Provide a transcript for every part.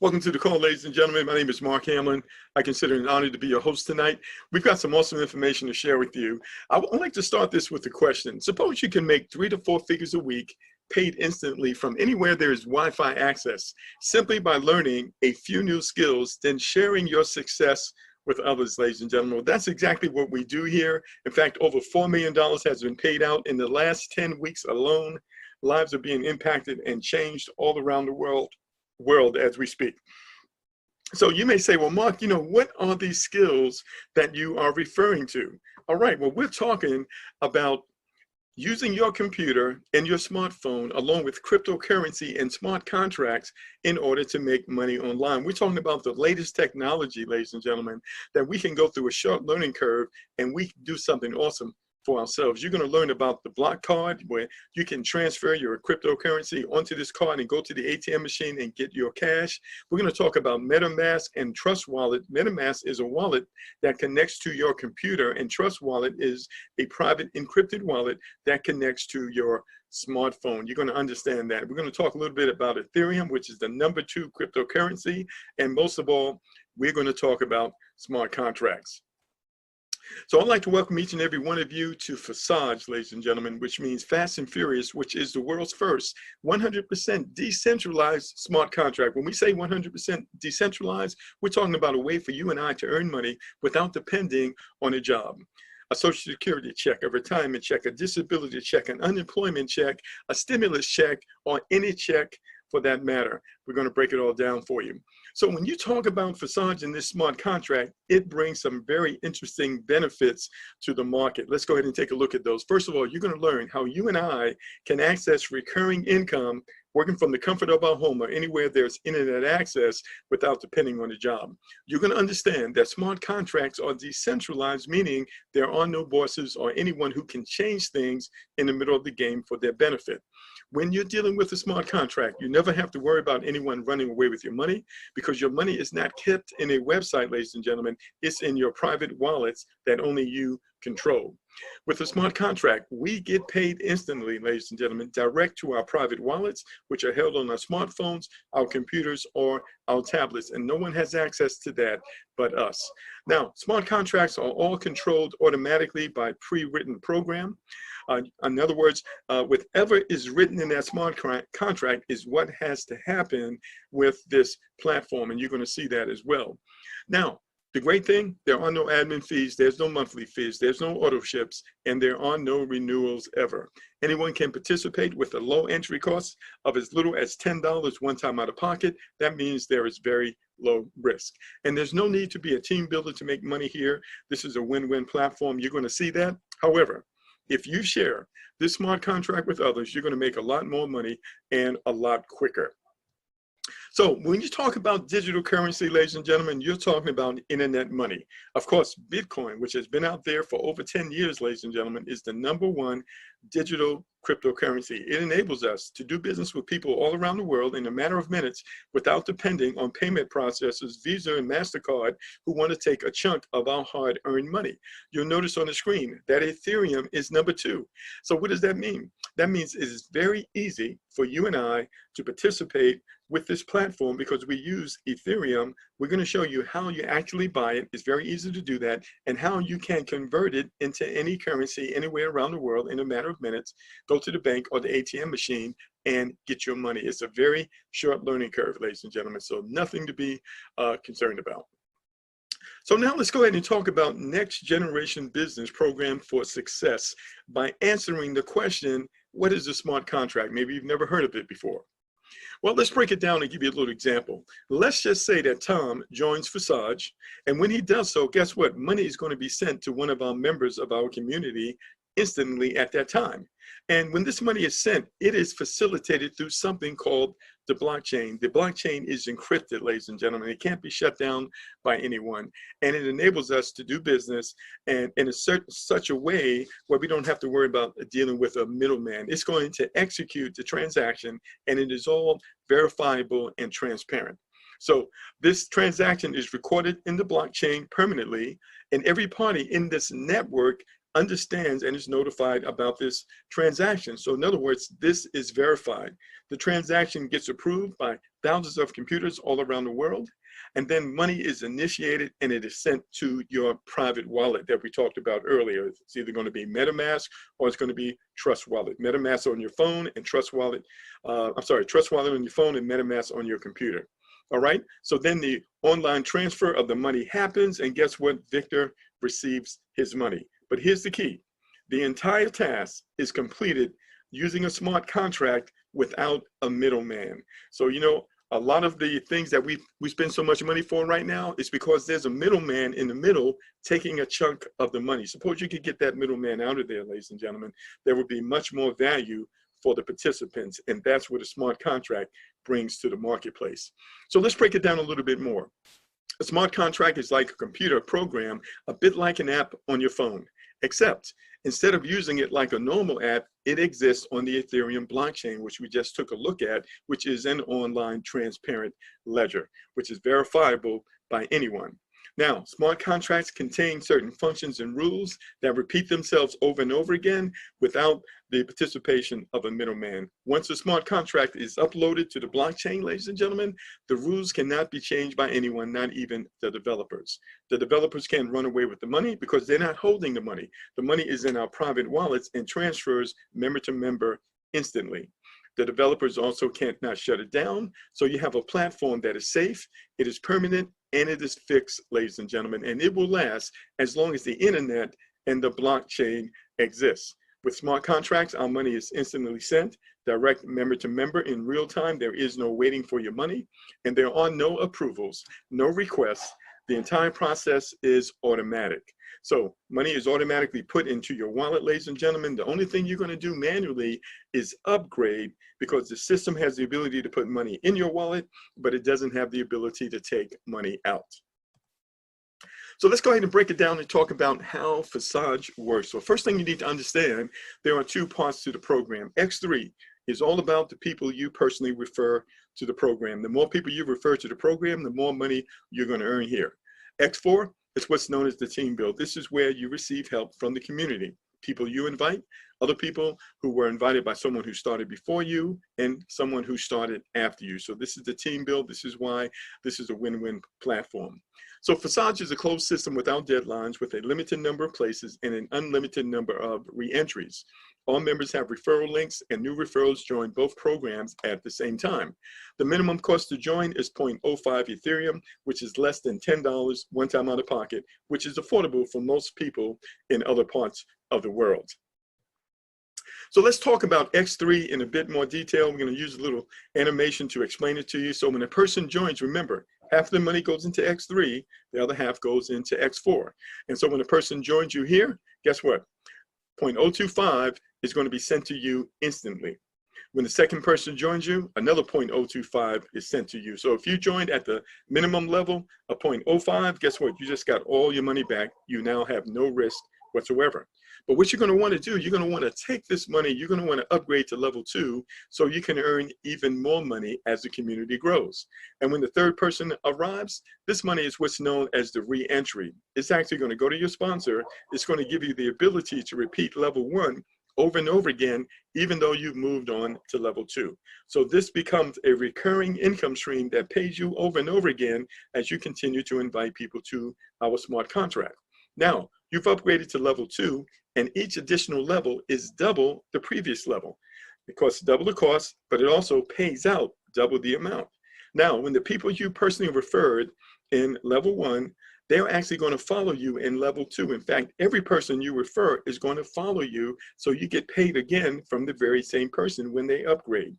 Welcome to the call, ladies and gentlemen. My name is Mark Hamlin. I consider it an honor to be your host tonight. We've got some awesome information to share with you. I would like to start this with a question. Suppose you can make 3 to 4 figures a week paid instantly from anywhere there is Wi-Fi access, simply by learning a few new skills, then sharing your success with others, ladies and gentlemen. Well, that's exactly what we do here. In fact, over $4 million has been paid out in the last 10 weeks alone. Lives are being impacted and changed all around the world as we speak. So you may say, well, Mark, what are these skills that you are referring to? All right, well, we're talking about using your computer and your smartphone along with cryptocurrency and smart contracts in order to make money online. We're talking about the latest technology, ladies and gentlemen, that we can go through a short learning curve and we can do something awesome for ourselves. You're going to learn about the block card, where you can transfer your cryptocurrency onto this card and go to the ATM machine and get your cash. We're going to talk about MetaMask and Trust Wallet. MetaMask is a wallet that connects to your computer, and Trust Wallet is a private encrypted wallet that connects to your smartphone. You're going to understand that. We're going to talk a little bit about Ethereum, which is the #2 cryptocurrency, and most of all, we're going to talk about smart contracts. So I'd like to welcome each and every one of you to Forsage, ladies and gentlemen, which means fast and furious, which is the world's first 100% decentralized smart contract. When we say 100% decentralized, we're talking about a way for you and I to earn money without depending on a job. A social security check, a retirement check, a disability check, an unemployment check, a stimulus check, or any check for that matter. We're going to break it all down for you. So when you talk about Forsage and this smart contract, it brings some very interesting benefits to the market. Let's go ahead and take a look at those. First of all, you're going to learn how you and I can access recurring income working from the comfort of our home or anywhere there's internet access without depending on a job. You're going to understand that smart contracts are decentralized, meaning there are no bosses or anyone who can change things in the middle of the game for their benefit. When you're dealing with a smart contract, you never have to worry about anyone running away with your money, because your money is not kept in a website, ladies and gentlemen. It's in your private wallets that only you control. With a smart contract, we get paid instantly, ladies and gentlemen, direct to our private wallets, which are held on our smartphones, our computers, or our tablets, and no one has access to that but us. Now, smart contracts are all controlled automatically by pre-written program. In other words, whatever is written in that smart contract is what has to happen with this platform, and you're going to see that as well. Now, the great thing, there are no admin fees, there's no monthly fees, there's no auto ships, and there are no renewals ever. Anyone can participate with a low entry cost of as little as $10 one time out of pocket. That means there is very low risk. And there's no need to be a team builder to make money here. This is a win-win platform. You're going to see that. However, if you share this smart contract with others, you're going to make a lot more money and a lot quicker. So when you talk about digital currency, ladies and gentlemen, you're talking about internet money. Of course, Bitcoin, which has been out there for over 10 years, ladies and gentlemen, is the #1 digital cryptocurrency. It enables us to do business with people all around the world in a matter of minutes without depending on payment processors, Visa and MasterCard, who want to take a chunk of our hard-earned money. You'll notice on the screen that Ethereum is #2. So what does that mean? That means it is very easy for you and I to participate with this platform because we use Ethereum. We're going to show you how you actually buy it. It's very easy to do that, and how you can convert it into any currency anywhere around the world in a matter of minutes. Go to the bank or the ATM machine and get your money. It's a very short learning curve, ladies and gentlemen, so nothing to be concerned about. So now let's go ahead and talk about next generation business program for success by answering the question, what is a smart contract? Maybe you've never heard of it before. Well, let's break it down and give you a little example. Let's just say that Tom joins Forsage, and when he does so, guess what? Money is going to be sent to one of our members of our community instantly at that time. And when this money is sent, it is facilitated through something called the blockchain. The blockchain is encrypted, ladies and gentlemen. It can't be shut down by anyone. And it enables us to do business and in such a way where we don't have to worry about dealing with a middleman. It's going to execute the transaction, and it is all verifiable and transparent. So this transaction is recorded in the blockchain permanently, and every party in this network understands and is notified about this transaction. So in other words, this is verified. The transaction gets approved by thousands of computers all around the world, and then money is initiated and it is sent to your private wallet that we talked about earlier. It's either going to be MetaMask or it's going to be Trust Wallet. MetaMask on your phone and Trust Wallet, Trust Wallet on your phone and MetaMask on your computer. All right, so then the online transfer of the money happens, and guess what? Victor receives his money. But here's the key. The entire task is completed using a smart contract without a middleman. So, you know, a lot of the things that we spend so much money for right now is because there's a middleman in the middle taking a chunk of the money. Suppose you could get that middleman out of there, ladies and gentlemen, there would be much more value for the participants, and that's what a smart contract brings to the marketplace. So let's break it down a little bit more. A smart contract is like a computer program, a bit like an app on your phone, except instead of using it like a normal app, it exists on the Ethereum blockchain, which we just took a look at, which is an online transparent ledger, which is verifiable by anyone. Now, smart contracts contain certain functions and rules that repeat themselves over and over again without the participation of a middleman. Once a smart contract is uploaded to the blockchain, ladies and gentlemen, the rules cannot be changed by anyone, not even the developers. The developers can't run away with the money because they're not holding the money. The money is in our private wallets and transfers member to member instantly. The developers also can't not shut it down. So you have a platform that is safe, it is permanent, and it is fixed, ladies and gentlemen, and it will last as long as the internet and the blockchain exists. With smart contracts, our money is instantly sent, direct member to member in real time. There is no waiting for your money, and there are no approvals, no requests. The entire process is automatic. So money is automatically put into your wallet, ladies and gentlemen. The only thing you're going to do manually is upgrade, because the system has the ability to put money in your wallet, but it doesn't have the ability to take money out. So let's go ahead and break it down and talk about how Forsage works. So first thing you need to understand, there are two parts to the program. X3 is all about the people you personally refer to the program. The more people you refer to the program, the more money you're going to earn here. X4 is what's known as the team build. This is where you receive help from the community. People you invite, other people who were invited by someone who started before you, and someone who started after you. So this is the team build. This is why this is a win-win platform. So Forsage is a closed system without deadlines, with a limited number of places and an unlimited number of re-entries. All members have referral links, and new referrals join both programs at the same time. The minimum cost to join is 0.05 Ethereum, which is less than $10 one time out of pocket, which is affordable for most people in other parts of the world. So let's talk about X3 in a bit more detail. We're going to use a little animation to explain it to you. So when a person joins, remember, half the money goes into X3, the other half goes into X4. And so when a person joins you here, guess what? 0.025 is going to be sent to you instantly. When the second person joins you, another 0.025 is sent to you. So if you joined at the minimum level of 0.05, guess what? You just got all your money back. You now have no risk whatsoever. But what you're going to want to do, you're going to want to take this money, you're going to want to upgrade to level 2 so you can earn even more money as the community grows. And when the third person arrives, this money is what's known as the re-entry. It's actually going to go to your sponsor. It's going to give you the ability to repeat level 1 over and over again, even though you've moved on to level 2. So this becomes a recurring income stream that pays you over and over again as you continue to invite people to our smart contract. Now, you've upgraded to level 2, and each additional level is double the previous level. It costs double the cost, but it also pays out double the amount. Now, when the people you personally referred in level 1, they're actually going to follow you in level 2. In fact, every person you refer is going to follow you, so you get paid again from the very same person when they upgrade.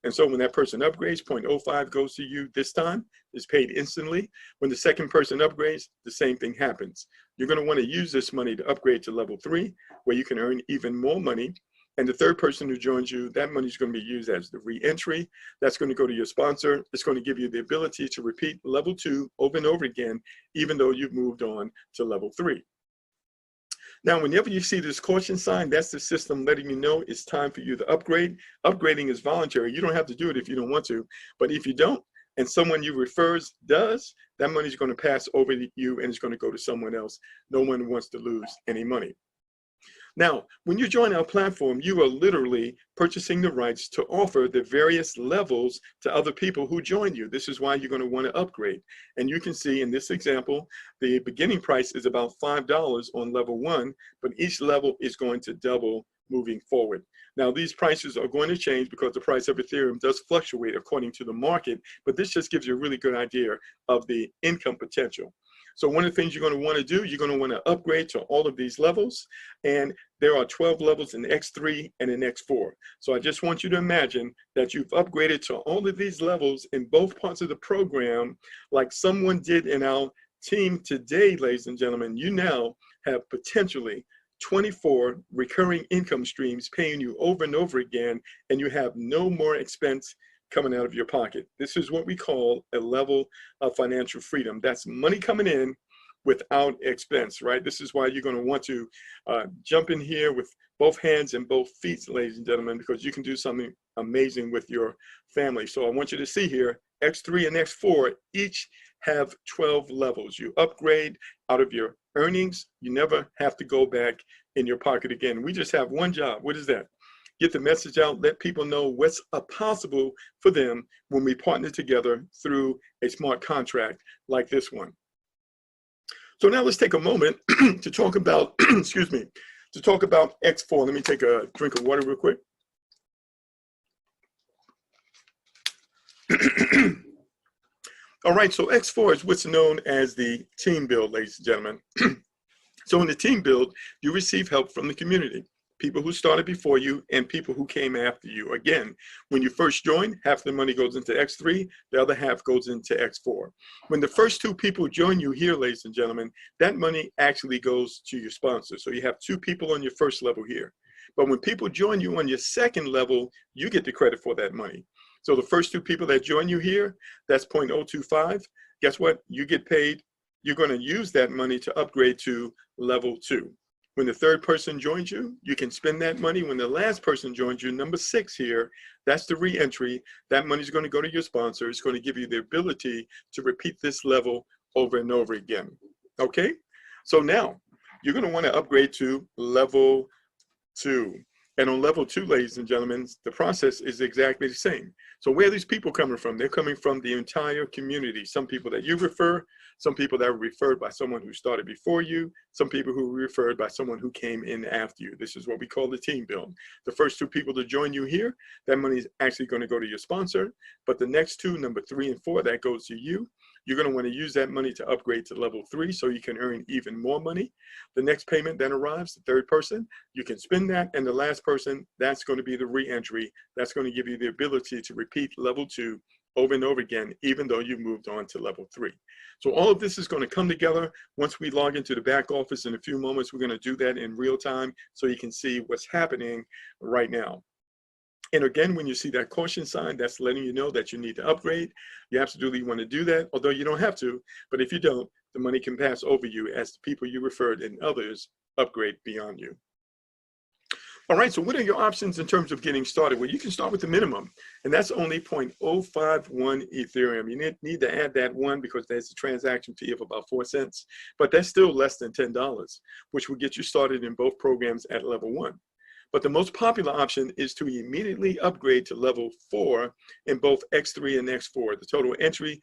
And so when that person upgrades, 0.05 goes to you this time, is paid instantly. When the second person upgrades, the same thing happens. You're going to want to use this money to upgrade to level 3, where you can earn even more money. And the third person who joins you, that money is going to be used as the re-entry. That's going to go to your sponsor. It's going to give you the ability to repeat level 2 over and over again, even though you've moved on to level 3. Now, whenever you see this caution sign, that's the system letting you know it's time for you to upgrade. Upgrading is voluntary. You don't have to do it if you don't want to. But if you don't, and someone you refers does, that money is going to pass over to you and it's going to go to someone else. No one wants to lose any money. Now, when you join our platform, you are literally purchasing the rights to offer the various levels to other people who join you. This is why you're going to want to upgrade. And you can see in this example, the beginning price is about $5 on level 1, but each level is going to double moving forward. Now, these prices are going to change because the price of Ethereum does fluctuate according to the market, but this just gives you a really good idea of the income potential. So one of the things you're going to want to do, you're going to want to upgrade to all of these levels. And there are 12 levels in X3 and in X4. So I just want you to imagine that you've upgraded to all of these levels in both parts of the program, like someone did in our team today, ladies and gentlemen. You now have potentially 24 recurring income streams paying you over and over again, and you have no more expense coming out of your pocket. This is what we call a level of financial freedom. That's money coming in without expense, right? This is why you're going to want to jump in here with both hands and both feet, ladies and gentlemen, because you can do something amazing with your family. So I want you to see here, X3 and X4 each have 12 levels. You upgrade out of your earnings. You never have to go back in your pocket again. We just have one job. What is that? Get the message out, let people know what's possible for them when we partner together through a smart contract like this one. So now let's take a moment to talk about, excuse me, to talk about X4. Let me take a drink of water real quick. All right, so X4 is what's known as the team build, ladies and gentlemen. So in the team build, you receive help from the community. People who started before you and people who came after you. Again, when you first join, half the money goes into X3, the other half goes into X4. When the first 2 people join you here, ladies and gentlemen, that money actually goes to your sponsor. So you have 2 people on your first level here. But when people join you on your second level, you get the credit for that money. So the first 2 people that join you here, that's 0.025. Guess what? You get paid. You're going to use that money to upgrade to level 2. When the third person joins you, you can spend that money. When the last person joins you, number 6 here, that's the re-entry. That money is going to go to your sponsor. It's going to give you the ability to repeat this level over and over again. Okay? So now you're going to want to upgrade to level 2. And on level 2, ladies and gentlemen, the process is exactly the same. So where are these people coming from? They're coming from the entire community. Some people that you refer, some people that were referred by someone who started before you, some people who were referred by someone who came in after you. This is what we call the team build. The first 2 people to join you here, that money is actually going to go to your sponsor. But the next 2, number 3 and 4, that goes to you. You're going to want to use that money to upgrade to level 3 so you can earn even more money. The next payment then arrives, the third person, you can spend that, and the last person, that's going to be the re-entry. That's going to give you the ability to repeat level 2 over and over again, even though you've moved on to level 3. So all of this is going to come together. Once we log into the back office in a few moments, we're going to do that in real time so you can see what's happening right now. And again, when you see that caution sign, that's letting you know that you need to upgrade. You absolutely want to do that, although you don't have to. But if you don't, the money can pass over you as the people you referred and others upgrade beyond you. All right, so what are your options in terms of getting started? Well, you can start with the minimum, and that's only 0.051 Ethereum. You need to add that 1 because there's a transaction fee of about 4 cents, but that's still less than $10, which will get you started in both programs at level 1. But the most popular option is to immediately upgrade to level 4 in both X3 and X4. The total entry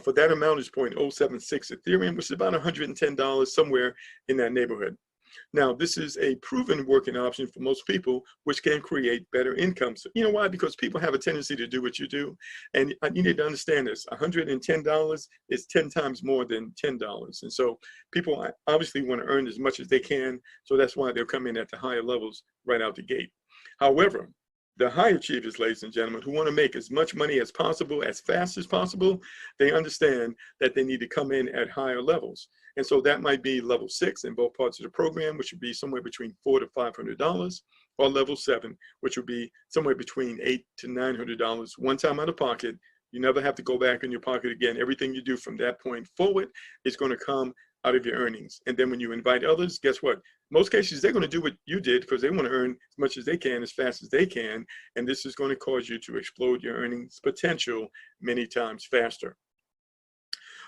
for that amount is 0.076 Ethereum, which is about $110, somewhere in that neighborhood. Now, this is a proven working option for most people, which can create better incomes. You know why? Because people have a tendency to do what you do. And you need to understand this. $110 is 10 times more than $10. And so people obviously want to earn as much as they can. So that's why they'll come in at the higher levels right out the gate. However, the high achievers, ladies and gentlemen, who want to make as much money as possible, as fast as possible, they understand that they need to come in at higher levels. And so that might be level 6 in both parts of the program, which would be somewhere between $400 to $500, or level 7, which would be somewhere between $800 to $900 one time out of pocket. You never have to go back in your pocket again. Everything you do from that point forward is going to come out of your earnings. And then when you invite others, guess what? Most cases, they're going to do what you did because they want to earn as much as they can, as fast as they can. And this is going to cause you to explode your earnings potential many times faster.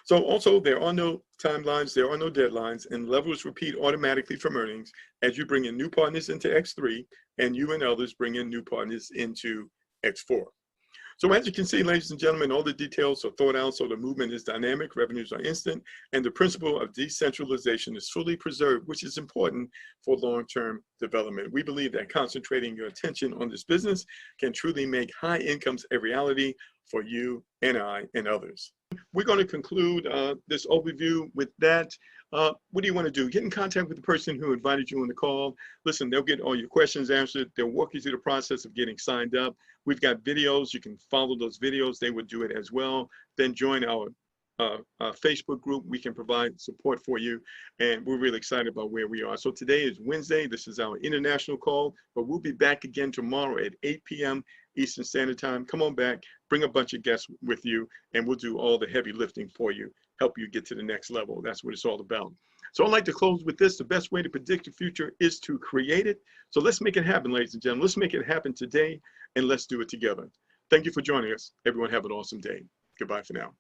So also, there are no timelines, there are no deadlines, and levels repeat automatically from earnings as you bring in new partners into X3 and you and others bring in new partners into X4. So as you can see, ladies and gentlemen, all the details are thought out, so the movement is dynamic, revenues are instant, and the principle of decentralization is fully preserved, which is important for long-term development. We believe that concentrating your attention on this business can truly make high incomes a reality for you and I and others. We're going to conclude this overview with that. What do you want to do? Get in contact with the person who invited you on the call. Listen, they'll get all your questions answered. They'll walk you through the process of getting signed up. We've got videos. You can follow those videos. They would do it as well. Then join our Facebook group. We can provide support for you. And we're really excited about where we are. So today is Wednesday. This is our international call, but we'll be back again tomorrow at 8 p.m. Eastern Standard Time. Come on back, bring a bunch of guests with you, and we'll do all the heavy lifting for you, help you get to the next level. That's what it's all about. So I'd like to close with this. The best way to predict the future is to create it. So let's make it happen, ladies and gentlemen. Let's make it happen today, and let's do it together. Thank you for joining us. Everyone have an awesome day. Goodbye for now.